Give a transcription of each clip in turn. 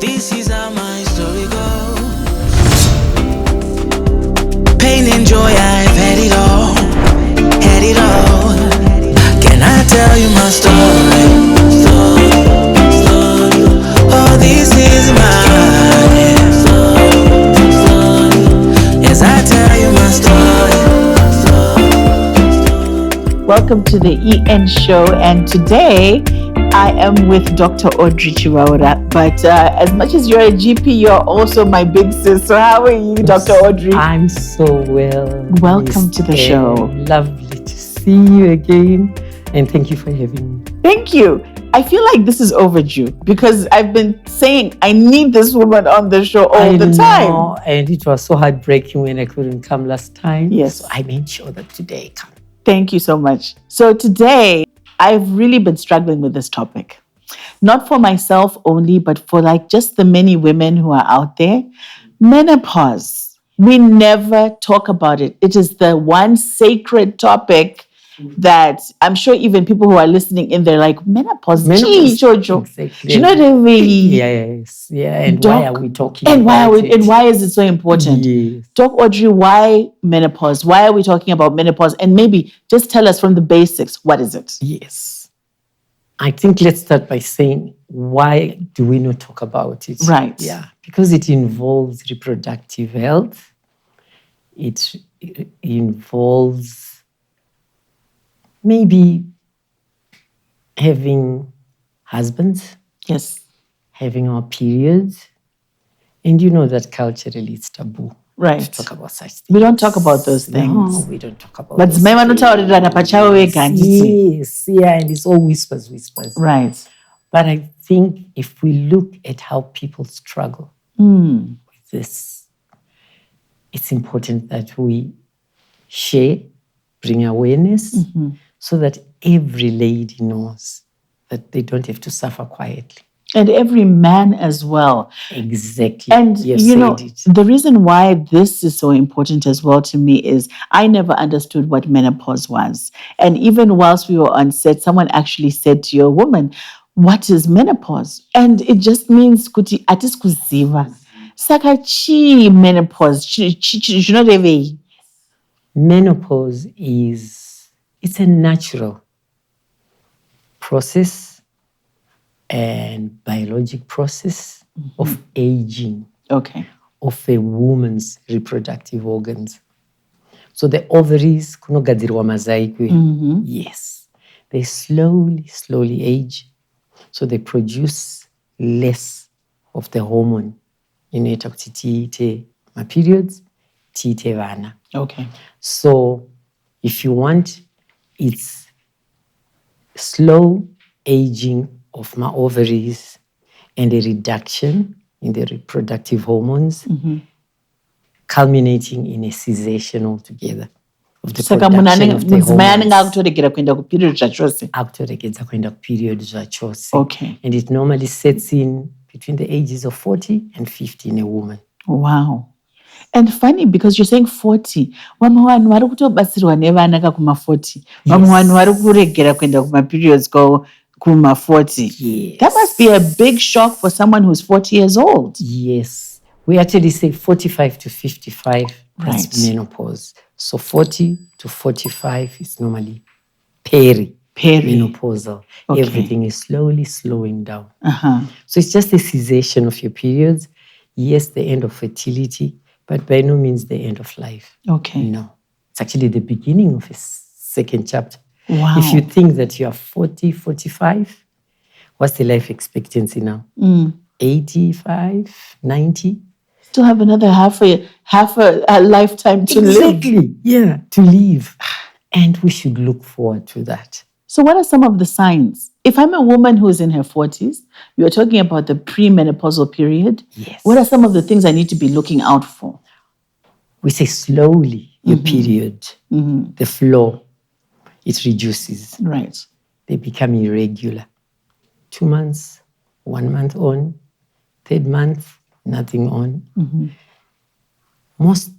This is how my story goes. Pain and joy, I've had it all. Had it all. Can I tell you my story? Oh, this is my story. Yes, I tell you my story. Welcome to the EN show, and today I am with Dr. Audrey Chiwaura. But as much as you're a GP, you're also my big sis. So how are you, Dr. Audrey? I'm so well. Welcome to the show. Lovely to see you again, and thank you for having me. Thank you. I feel like this is overdue because I've been saying I need this woman on the show all the time. And it was so heartbreaking when I couldn't come last time. Yes. So I made sure that today I come. Thank you so much. So today, I've really been struggling with this topic. Not for myself only, but for like just the many women who are out there. Menopause. We never talk about it. It is the one sacred topic that I'm sure even people who are listening in there like, menopause. Gee, Jojo. Exactly. Do you know the way? Yes. Yeah. And why are we talking about it? And why is it so important? Yes. Doc Audrey, why menopause? Why are we talking about menopause? And maybe just tell us from the basics, what is it? Yes. I think let's start by saying, why do we not talk about it? Right. Yeah. Because it involves reproductive health. It involves maybe having husbands. Yes. Having our periods. And you know that culturally it's taboo. Right. To talk about such things. We don't talk about those things. No, we don't talk about but those things. Yes, yeah, and it's all whispers. Right. But I think if we look at how people struggle with this, it's important that we share, bring awareness, so that every lady knows that they don't have to suffer quietly. And every man as well. Exactly. And you know, the reason why this is so important as well to me is I never understood what menopause was. And even whilst we were on set, someone actually said to your woman, what is menopause? And it just means kuti atis kuziva. Saka chi menopause. You know the way? Menopause it's a natural process and biologic process of aging of a woman's reproductive organs. So the ovaries, kunogadirwa mazaikwe, yes, they slowly age. So they produce less of the hormone. You know, tiite my periods, tiite vana. Okay. So if you want, it's slow aging of my ovaries and a reduction in the reproductive hormones, culminating in a cessation altogether of the production of the hormones. Okay. And it normally sets in between the ages of 40 and 50 in a woman. Wow. And funny because you're saying 40. Vamwe vanhu vari kutobatsirwa nevana kakuma 40. Vamwe vanhu vari kuregera kuenda kuma periods go kuma 40. Yes. That must be a big shock for someone who's 40 years old. Yes. We actually say 45 to 55, that's menopause. So 40 to 45 is normally perimenopausal. Okay. Everything is slowly slowing down. So it's just a cessation of your periods. Yes, the end of fertility, but by no means the end of life. Okay. No. It's actually the beginning of a second chapter. Wow. If you think that you are 40, 45, what's the life expectancy now? 85, 90? Still have another half a lifetime to live. Exactly, yeah, to live. And we should look forward to that. So what are some of the signs? If I'm a woman who's in her 40s, you're talking about the premenopausal period. Yes. What are some of the things I need to be looking out for? We say slowly your period, the flow, it reduces. Right. They become irregular. 2 months, 1 month on, 3rd month, nothing on. Most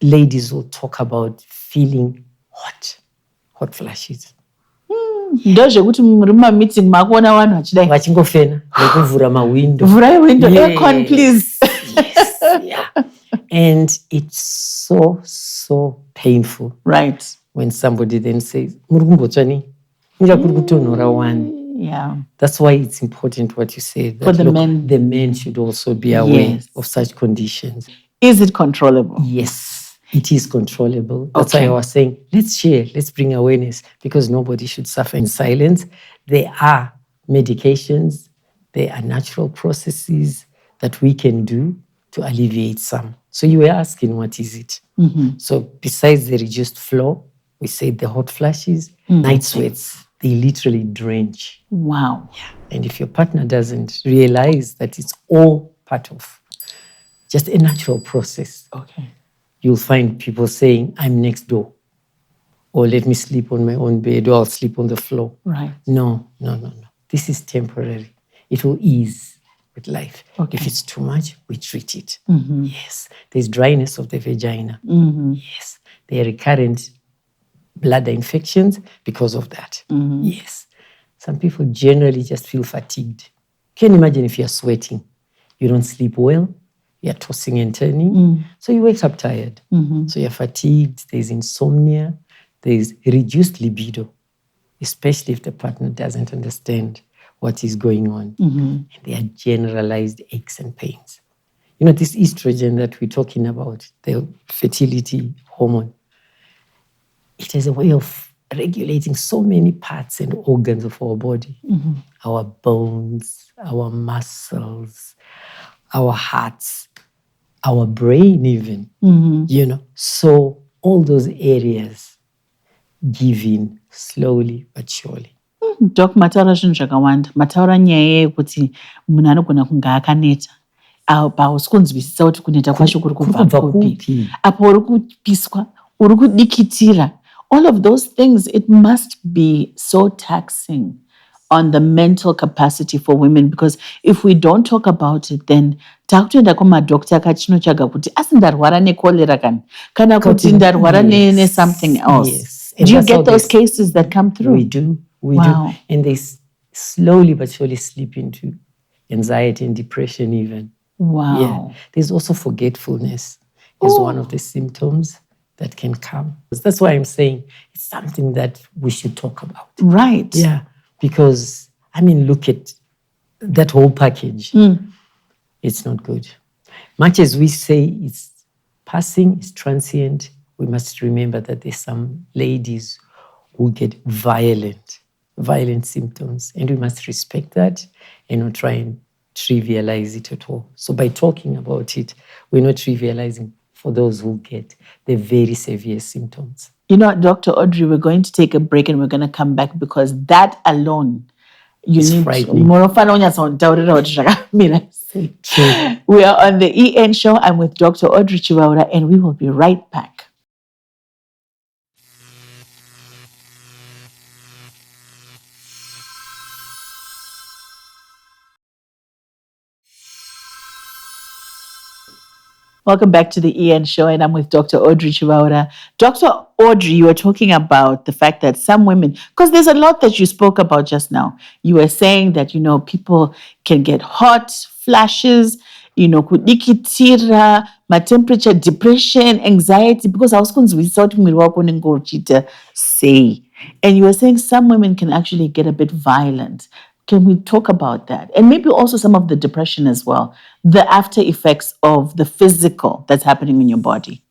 ladies will talk about feeling hot flashes. ndozvekuti muri mumameeting makuona vanhu vachidai vachingofena nekuvhura mawindo. vhurai window, aircon please. Yes, yeah. And it's so painful. Right. When somebody then says, muri kumbotsva nei? Inga kuri kutonhora wani. Yeah. That's why it's important what you said. That, For the men. The men should also be aware Yes. of such conditions. Is it controllable? Yes, it is controllable. That's Okay. why I was saying, let's share, let's bring awareness, because nobody should suffer in silence. There are medications, there are natural processes that we can do to alleviate some. So you were asking, what is it? So besides the reduced flow, we said the hot flashes, night sweats, they literally drench. Wow. And if your partner doesn't realize that it's all part of just a natural process, Okay. you'll find people saying, I'm next door, or let me sleep on my own bed, or I'll sleep on the floor. Right. No. This is temporary. It will ease with life. Okay. If it's too much, we treat it. Yes. There's dryness of the vagina. Yes. There are recurrent bladder infections because of that. Yes. Some people generally just feel fatigued. Can you imagine if you're sweating? You don't sleep well. You're tossing and turning. So you wake up tired. So you're fatigued. There's insomnia. There's reduced libido, especially if the partner doesn't understand what is going on. And there are generalized aches and pains. You know, this estrogen that we're talking about, the fertility hormone, it has a way of regulating so many parts and organs of our body. Our bones, our muscles, our hearts, our brain even, you know. So all those areas give in slowly but surely. Doc, mataura zvinhu zvakawanda. Mataura nyaya yekuti munhu anogona kunge akaneta. Apa usi kunzwisisa kuti kuneta kwacho kuri kubva kupi. Apa uri kupiswa, uri kudikitira. All of those things, it must be so taxing on the mental capacity for women, because if we don't talk about it, then takutoenda kumadokta kachinotsvaga kuti asi ndarwara necholera kana kuti ndarwara ne-something else. Yes. Do you get those cases that come through? We do. Wow. And they slowly but surely slip into anxiety and depression even. Wow. Yeah. There's also forgetfulness is one of the symptoms that can come. That's why I'm saying it's something that we should talk about. Right. Yeah. Because, I mean, look at that whole package. It's not good. Much as we say it's passing, it's transient, we must remember that there's some ladies who get violent symptoms, and we must respect that and not try and trivialize it at all. So by talking about it, we're not trivializing for those who get the very severe symptoms. You know, Dr. Audrey, we're going to take a break and we're going to come back, because that alone, It's frightening. we are on the EN show. I'm with Dr. Audrey Chivaura, and we will be right back. Welcome back to the EN show, and I'm with Dr. Audrey Chivaura. Dr. Audrey, you were talking about the fact that some women, because there's a lot that you spoke about just now. You were saying that, you know, people can get hot flashes, you know, kudikitira, my temperature, depression, anxiety, because I was say. And you were saying some women can actually get a bit violent. Can we talk about that? And maybe also some of the depression as well, the after effects of the physical that's happening in your body.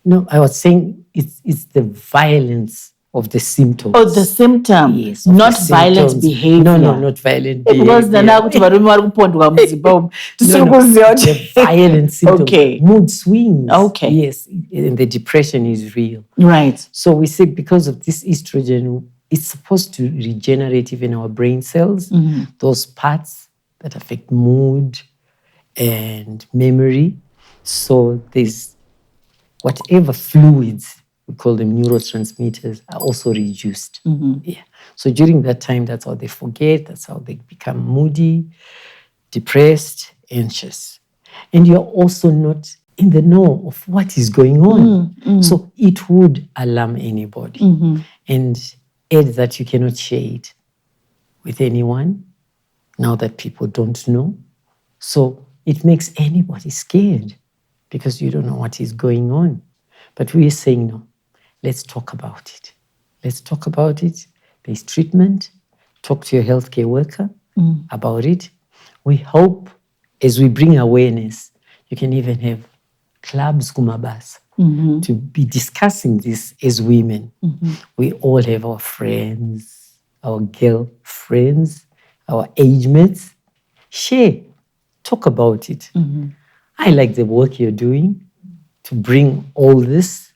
No, I was saying it's the violence of the symptoms. Oh, the symptom, yes, not violent behavior. No, not violent behavior. Because the violent symptoms. Okay. Mood swings. Okay. Yes, and the depression is real. Right. So we say because of this estrogen, it's supposed to regenerate even our brain cells, those parts that affect mood and memory. So there's whatever fluids, we call them neurotransmitters, are also reduced. Yeah. So during that time, that's how they forget, that's how they become moody, depressed, anxious. And you're also not in the know of what is going on. So it would alarm anybody. And add that you cannot share it with anyone now that people don't know. So it makes anybody scared because you don't know what is going on. But we are saying, no, let's talk about it. Let's talk about it. There's treatment. Talk to your healthcare worker about it. We hope as we bring awareness, you can even have clubs kumabasa to be discussing this as women. We all have our friends, our girlfriends, our age mates. Share, talk about it. I like the work you're doing to bring all this.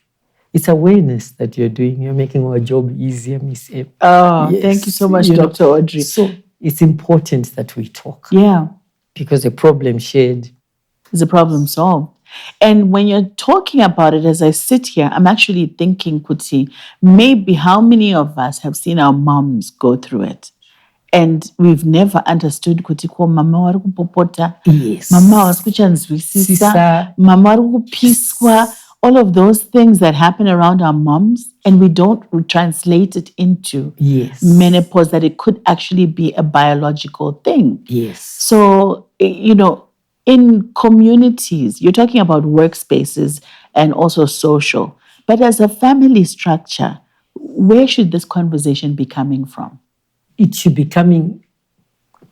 It's awareness that you're doing. You're making our job easier, Miss M. Oh, thank you so much, Dr. Audrey. So it's important that we talk. Yeah. Because a problem shared is a problem solved. And when you're talking about it, as I sit here, I'm actually thinking, Kuti, maybe how many of us have seen our moms go through it? And we've never understood kuti ko mama wari kupopota, Yes. mama wari kuchanzwisisa, Sisa. mama wari kupiswa, all of those things that happen around our moms, and we don't translate it into menopause, that it could actually be a biological thing. Yes. So, in communities, you're talking about workspaces and also social, but as a family structure, where should this conversation be coming from? It should be coming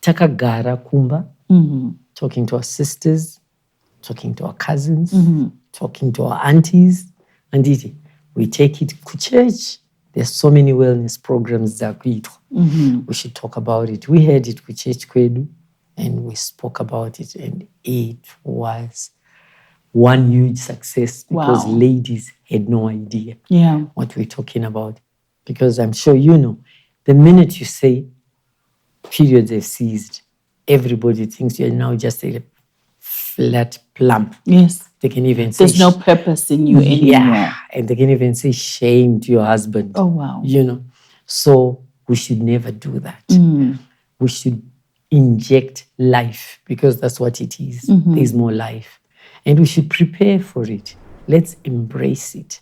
takagara kumba, talking to our sisters, talking to our cousins, talking to our aunties. And we take it to church. There's so many wellness programs that we should talk about it. We had it with Church Kwedu, and we spoke about it, and it was one huge success because ladies had no idea what we're talking about. Because I'm sure you know, the minute you say periods have ceased, everybody thinks you're now just a flat plump. Yes. They can even say... There's no purpose in you anymore. Yeah, and they can even say shame to your husband. Oh, wow. So we should never do that. We should inject life because that's what it is. There's more life. And we should prepare for it. Let's embrace it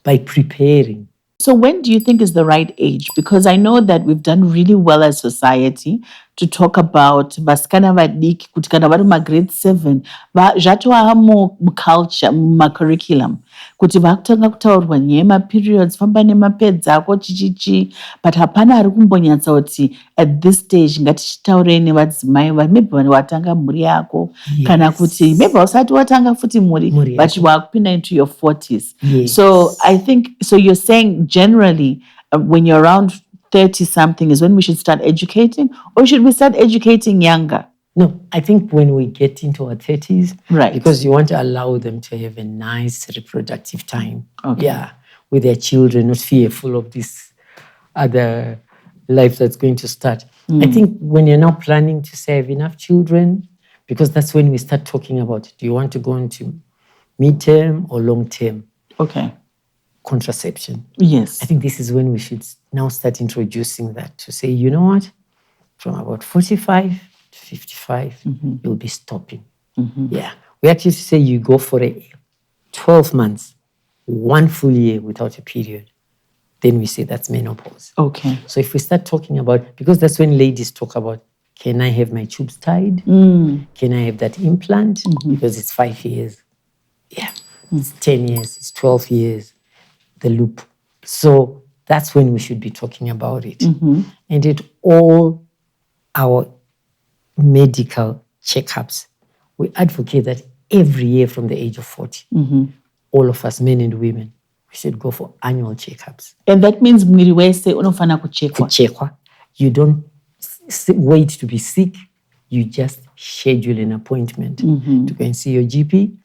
by preparing. So when do you think is the right age? Because I know that we've done really well as society to talk about vasikana vadiki kuti kana vari grade 7 zvatova muculture, curriculum kuti vakutanga kutaurirwa nyaya yemaperiods, famba nemapads ako chichichi, but hapana ari kumbonyatsa kuti at this stage ngatichitaurei nevadzimai maybe watanga mhuri yako kana kuti maybe usati watanga futi mhuri but wakupinda into your 40s. So I think, so you're saying generally when you're around 30 something is when we should start educating, or should we start educating younger? No, I think when we get into our 30s, right? Because you want to allow them to have a nice reproductive time. Okay. Yeah, with their children, not fearful of this other life that's going to start. I think when you're now planning to say I have enough children, because that's when we start talking about, do you want to go into midterm or long term? Okay. Contraception. Yes. I think this is when we should now start introducing that to say, you know what, from about 45 to 55, you'll be stopping. Yeah. We actually say you go for 12 months, 1 full year without a period. Then we say that's menopause. Okay. So if we start talking about, because that's when ladies talk about, can I have my tubes tied? Can I have that implant? Because it's 5 years. Yeah. It's 10 years. It's 12 years. The loop. So that's when we should be talking about it. And at all our medical checkups, we advocate that every year from the age of 40, all of us, men and women, we should go for annual checkups. And that means mwiri wese unofana kuchekwa. You don't wait to be sick. You just schedule an appointment to go and see your GP.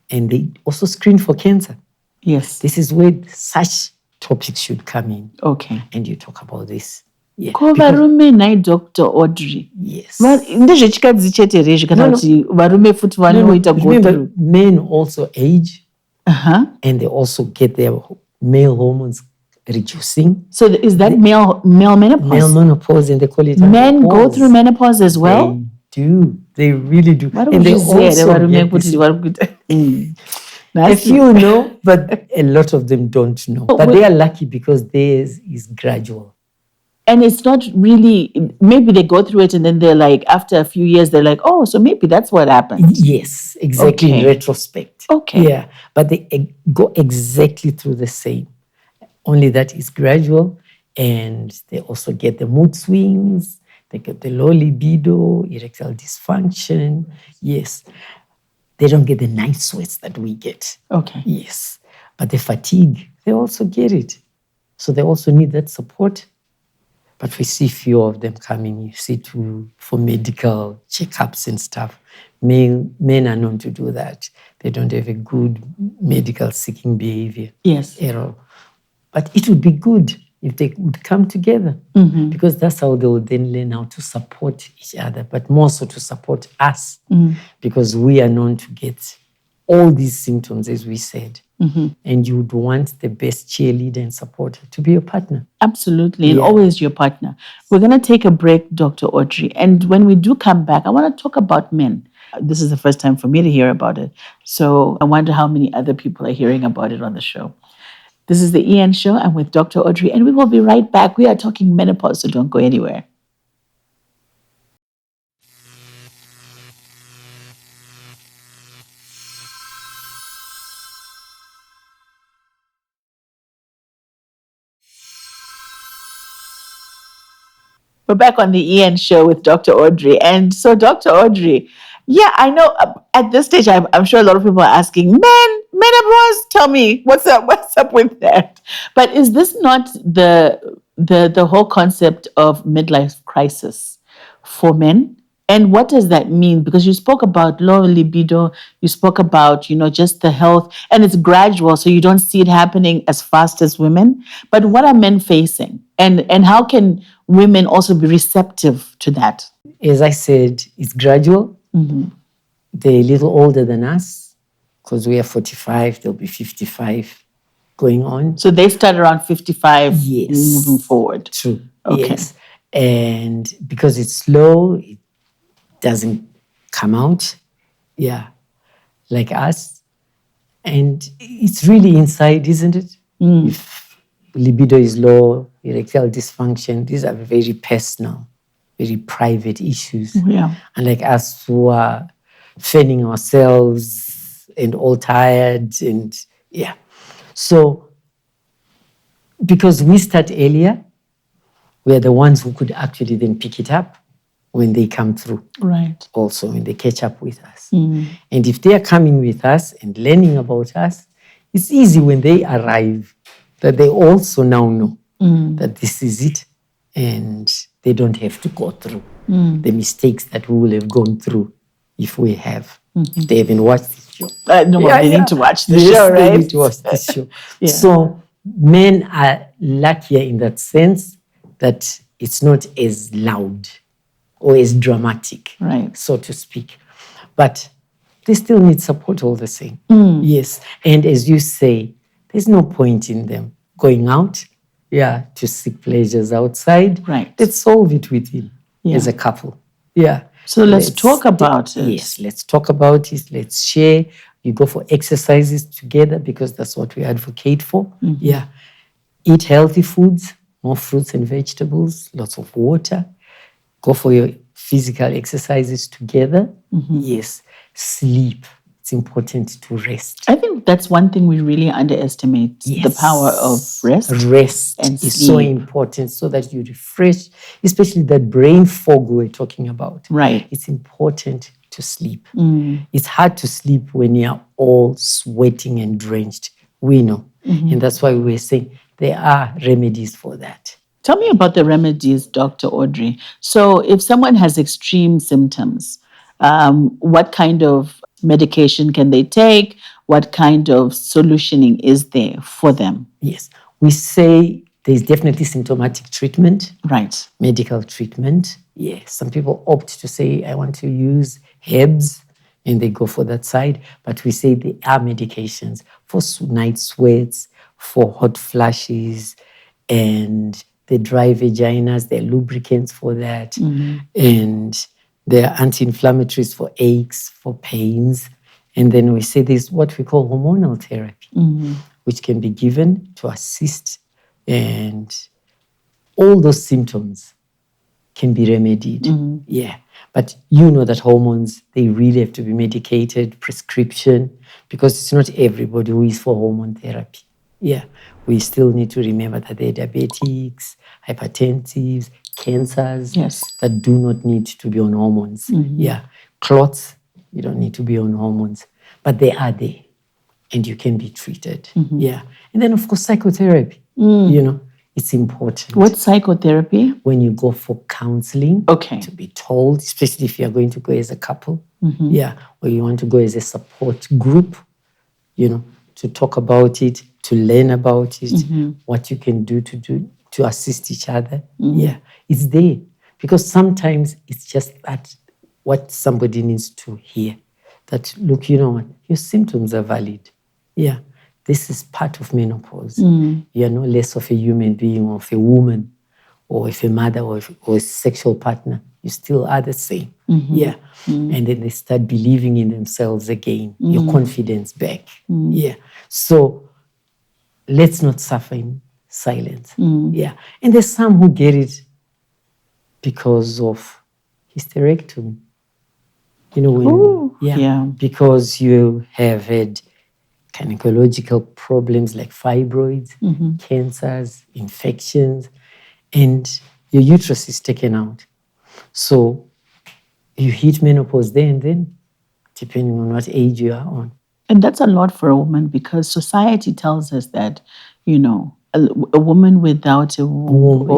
And they also screen for cancer. Yes. This is where such topics should come in. Okay. And you talk about this. Yeah. Varume nai Dr. Audrey. Yes. Ndezvechikadzi chete rezvi kana kuti varume futi vanoita go through. Men also age. And they also get their male hormones reducing. So is that male menopause? Male menopause, and they call it men menopause. Go through menopause as well? They do. They really do. And they also get a few know, but a lot of them don't know. But they are lucky because theirs is gradual. And it's not really, maybe they go through it and then they're like, after a few years, they're like, oh, so maybe that's what happened. Yes, exactly. Okay. In retrospect. Okay. Yeah, but they go exactly through the same. Only that is gradual, and they also get the mood swings. They get the low libido, erectile dysfunction. Yes, they don't get the night sweats that we get. Okay. Yes, but the fatigue, they also get it. So they also need that support. But we see few of them coming, you see, for medical checkups and stuff. Men are known to do that. They don't have a good medical seeking behavior. Yes. At all. But it would be good if they would come together, because that's how they will then learn how to support each other, but more so to support us, because we are known to get all these symptoms, as we said. And you would want the best cheerleader and supporter to be your partner. Absolutely, and always your partner. We're going to take a break, Dr. Audrey. And when we do come back, I want to talk about men. This is the first time for me to hear about it. So I wonder how many other people are hearing about it on the show. This is the EN Show. I'm with Dr. Audrey, and we will be right back. We are talking menopause, so don't go anywhere. We're back on the EN Show with Dr. Audrey. And so, Dr. Audrey, yeah, I know at this stage, I'm sure a lot of people are asking, menopause, tell me, what's up with that? But is this not the whole concept of midlife crisis for men? And what does that mean? Because you spoke about low libido, you spoke about, just the health, and it's gradual, so you don't see it happening as fast as women. But what are men facing? And how can women also be receptive to that? As I said, it's gradual. They're a little older than us, because we are 45, they'll be 55 going on. So they start around 55 Yes. moving forward. True. Okay. Yes. And because it's slow, it doesn't come out, like us. And it's really inside, isn't it? If libido is low, erectile dysfunction, these are very personal, very private issues. Yeah. Unlike us who are fanning ourselves and all tired and So because we start earlier, we're the ones who could actually then pick it up when they come through. Right. Also, when they catch up with us. And if they are coming with us and learning about us, it's easy when they arrive that they also now know that this is it, and they don't have to go through the mistakes that we will have gone through if we have. If they haven't watched this show. They need to watch the show, right? They need to watch this show. So men are luckier in that sense that it's not as loud or as dramatic, Right. so to speak. But they still need support all the same. Yes. And as you say, there's no point in them going out, to seek pleasures outside. Right. Let's solve it within as a couple. Yeah. So let's talk about it. Yes, let's talk about it. Let's share. You go for exercises together, because that's what we advocate for. Eat healthy foods, more fruits and vegetables, lots of water. Go for your physical exercises together. Yes. Sleep. It's important to rest. I think that's one thing we really underestimate, the power of rest. Rest and is sleep. so important, so that you refresh, especially that brain fog we're talking about. Right. It's important to sleep. It's hard to sleep when you're all sweating and drenched. We know. And that's why we're saying there are remedies for that. Tell me about the remedies, Dr. Audrey. So if someone has extreme symptoms, what kind of medication can they take? What kind of solutioning is there for them? Yes. We say there's definitely symptomatic treatment. Right. Medical treatment. Yes. Some people opt to say, I want to use herbs, and they go for that side. But we say there are medications for night sweats, for hot flashes, and the dry vaginas. There are lubricants for that. And there are anti-inflammatories for aches, for pains. And then we say there's what we call hormonal therapy, which can be given to assist and all those symptoms can be remedied. Yeah. But you know that hormones, they really have to be medicated, prescription, because it's not everybody who is for hormone therapy. Yeah. We still need to remember that they're diabetics, hypertensives, cancers Yes. that do not need to be on hormones. Yeah. Clots, you don't need to be on hormones, but they are there and you can be treated. Yeah. And then, of course, psychotherapy, you know, it's important. What's psychotherapy? When you go for counseling, Okay. to be told, especially if you're going to go as a couple, yeah, or you want to go as a support group, you know, to talk about it, to learn about it, what you can do to assist each other. Yeah, it's there. Because sometimes it's just that what somebody needs to hear. That, look, you know what, your symptoms are valid. Yeah, this is part of menopause. You're no less of a human being or of a woman or if a mother or a sexual partner. You still are the same. Yeah. And then they start believing in themselves again, your confidence back. Yeah. So let's not suffer in silence. Yeah. And there's some who get it because of hysterectomy. You know, when, because you have had gynecological problems like fibroids, cancers, infections, and your uterus is taken out. So you hit menopause there and then, depending on what age you are on. And that's a lot for a woman because society tells us that, you know, a woman without a womb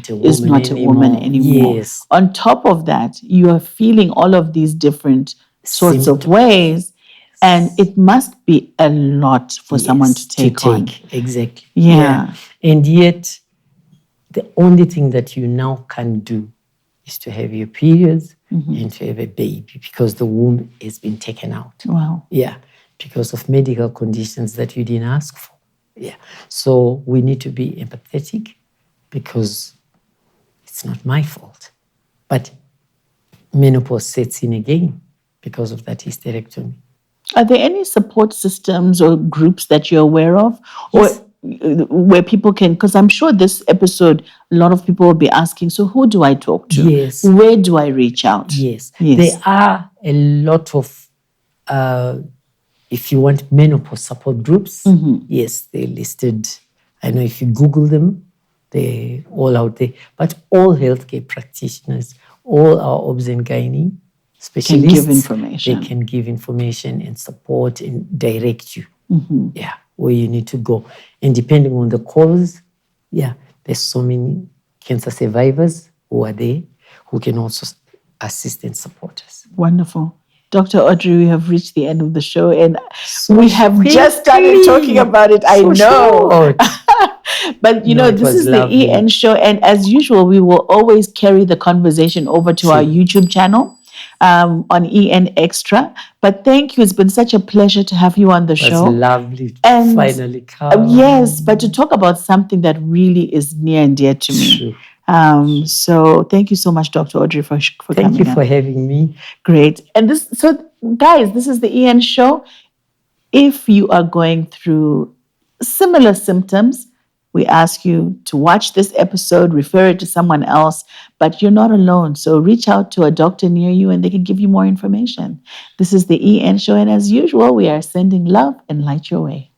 is not a woman anymore. Yes. On top of that, you are feeling all of these different sorts of ways, and it must be a lot for someone to take on. Exactly. Yeah. And yet, the only thing that you now can do is to have your periods and to have a baby because the womb has been taken out. Wow. Yeah, because of medical conditions that you didn't ask for. Yeah. So we need to be empathetic because it's not my fault. But menopause sets in again because of that hysterectomy. Are there any support systems or groups that you're aware of? Yes. Or where people can, because I'm sure this episode, a lot of people will be asking, so who do I talk to? Yes. Where do I reach out? Yes. There are a lot of, if you want menopause support groups, yes, they're listed. I know if you Google them, they're all out there. But all healthcare practitioners, all our obs and gynae specialists, can give information. They can give information and support and direct you. Yeah, where you need to go. And depending on the cause, yeah, there's so many cancer survivors who are there who can also assist and support us. Wonderful. Dr. Audrey, we have reached the end of the show and we have just started talking about it. I know. But, you know, this is lovely. The EN show. And as usual, we will always carry the conversation over to our YouTube channel on EN Extra. But thank you. It's been such a pleasure to have you on the show. It's lovely to finally come. Yes, but to talk about something that really is near and dear to me. So thank you so much, Dr. Audrey, for coming. Thank you for having me. Great. And guys, this is the EN show. If you are going through similar symptoms, we ask you to watch this episode, refer it to someone else, but you're not alone. So reach out to a doctor near you and they can give you more information. This is the EN show. And as usual, we are sending love and light your way.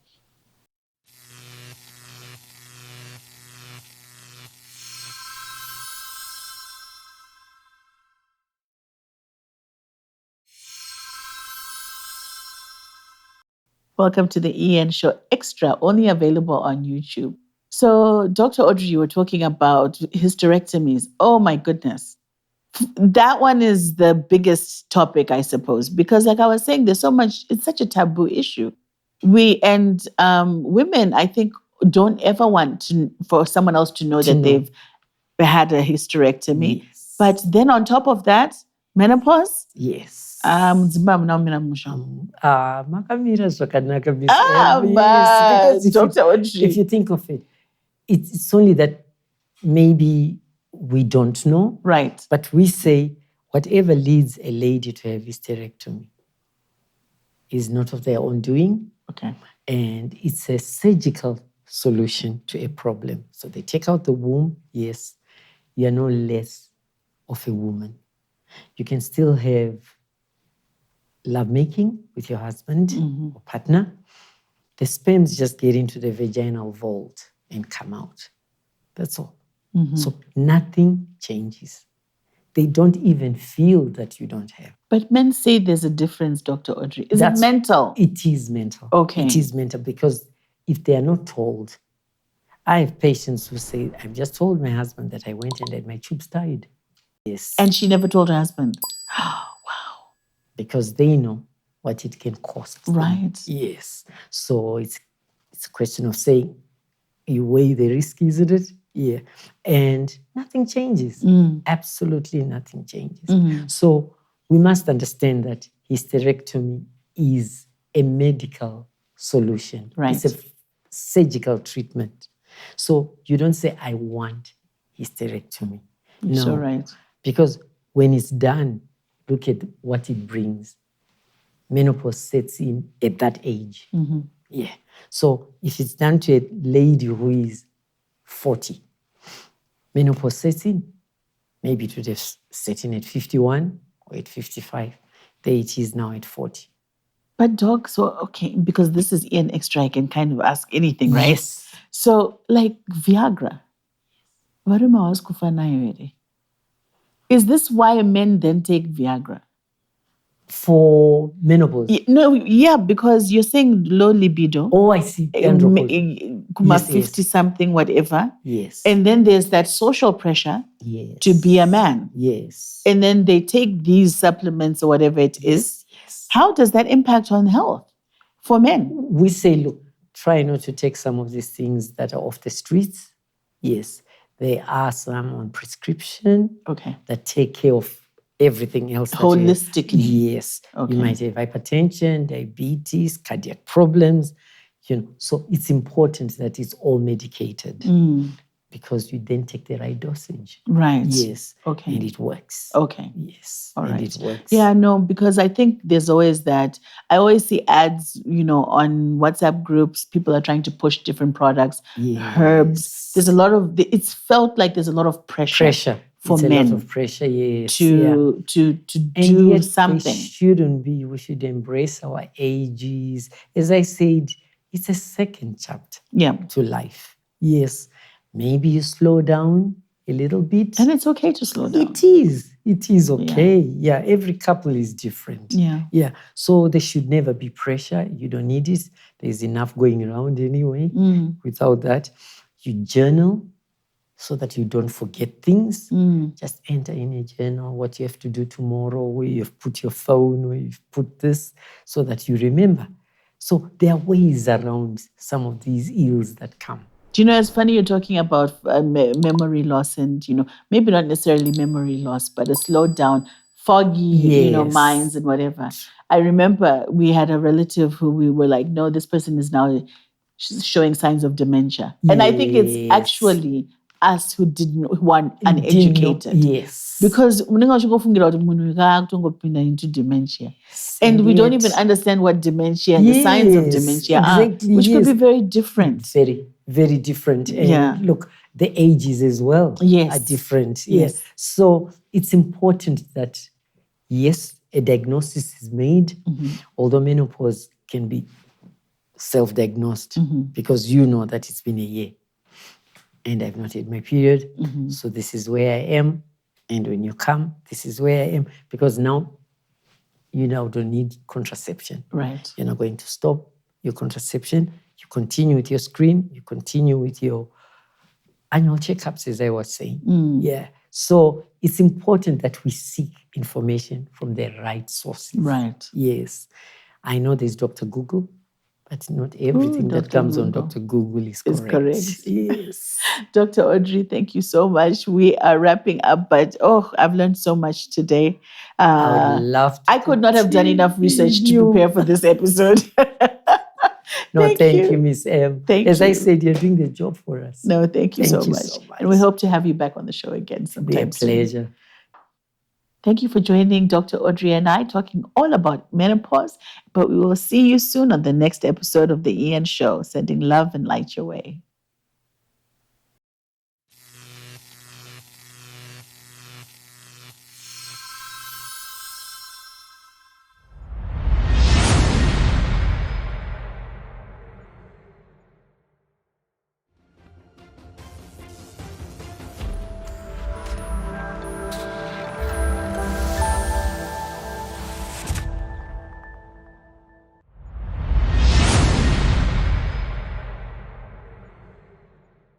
Welcome to the EN Show Extra, only available on YouTube. So, Dr. Audrey, you were talking about hysterectomies. Oh my goodness. That one is the biggest topic, I suppose, because like I was saying, there's so much, it's such a taboo issue. Women, I think, don't ever want for someone else to know that they've had a hysterectomy. Yes. But then on top of that, menopause? Yes. Because Dr. Audrey, if you think of it, it's only that maybe we don't know. Right. But we say whatever leads a lady to have hysterectomy is not of their own doing. Okay. And it's a surgical solution to a problem. So they take out the womb. Yes, you are no less of a woman. You can still have lovemaking with your husband or partner. The sperms just get into the vaginal vault and come out. That's all. So nothing changes. They don't even feel that you don't have. But men say there's a difference, Dr. Audrey. Is it mental? It is mental. Okay. It is mental because if they are not told, I have patients who say, I've just told my husband that I went and that my tubes died. Yes. And she never told her husband. Because they know what it can cost them. Right. Yes. So it's a question of saying, you weigh the risk, isn't it? Yeah. And nothing changes. Absolutely nothing changes. So we must understand that hysterectomy is a medical solution. Right. It's a surgical treatment. So you don't say, I want hysterectomy. You're so right. Because when it's done, look at what it brings. Menopause sets in at that age. Yeah. So if it's done to a lady who is 40, menopause sets in. Maybe it would have set in at 51 or at 55. There it is now at 40. But doc, so okay, because this is Ian Extra, I can kind of ask anything, right? Yes. So like Viagra. Is this why men then take Viagra? For menopause? No, yeah, because you're saying low libido. Oh, I see. Yes, 50 something, whatever. Yes. And then there's that social pressure Yes. to be a man. Yes. And then they take these supplements or whatever it is. Yes. How does that impact on health for men? We say, look, try not to take some of these things that are off the streets. Yes. There are some on prescription that take care of everything else. Holistically. Yes. Okay. You might have hypertension, diabetes, cardiac problems. So it's important that it's all medicated because you then take the right dosage. Right. Yes. Okay. And it works. Okay. Yes. All right. And it works. Yeah, no, because I think there's always that. I always see ads, on WhatsApp groups. People are trying to push different products, herbs. There's a lot of. It's felt like there's a lot of pressure. For men, a lot of pressure, yes, to and do yet something. It shouldn't be. We should embrace our ages. As I said, it's a second chapter to life. Yes, maybe you slow down a little bit, and it's okay to slow down. It is okay. Yeah, every couple is different. Yeah. So there should never be pressure. You don't need it. There's enough going around anyway. Without that, you journal. So that you don't forget things. Just enter in a journal what you have to do tomorrow, where you've put your phone, where you've put this, so that you remember. So there are ways around some of these ills that come. Do you know, it's funny you're talking about memory loss and, maybe not necessarily memory loss, but a slowed down, foggy, minds and whatever. I remember we had a relative who we were like, no, this person is now showing signs of dementia. And I think it's actually us who weren't uneducated. Yes. Because into dementia. And we don't even understand what dementia and the signs of dementia are, which could be very different. Very, very different. And look, the ages as well are different. Yes. So it's important that, yes, a diagnosis is made, although menopause can be self-diagnosed because you know that it's been a year. And I've not had my period, so this is where I am. And when you come, this is where I am. Because now, you now don't need contraception. Right. You're not going to stop your contraception. You continue with your screen. You continue with your annual checkups, as I was saying. Yeah. So it's important that we seek information from the right sources. Right. Yes. I know there's Dr. Google. But not everything that comes on Dr. Google is correct. Yes. Dr. Audrey, thank you so much. We are wrapping up, but I've learned so much today. I would love to. I could not have done enough research to prepare for this episode. Thank you, Miss M. As I said, you're doing the job for us. No, thank you so much. And we hope to have you back on the show again sometime soon. It'll be a pleasure. Thank you for joining Dr. Audrey and I talking all about menopause. But we will see you soon on the next episode of The Ian Show, sending love and light your way.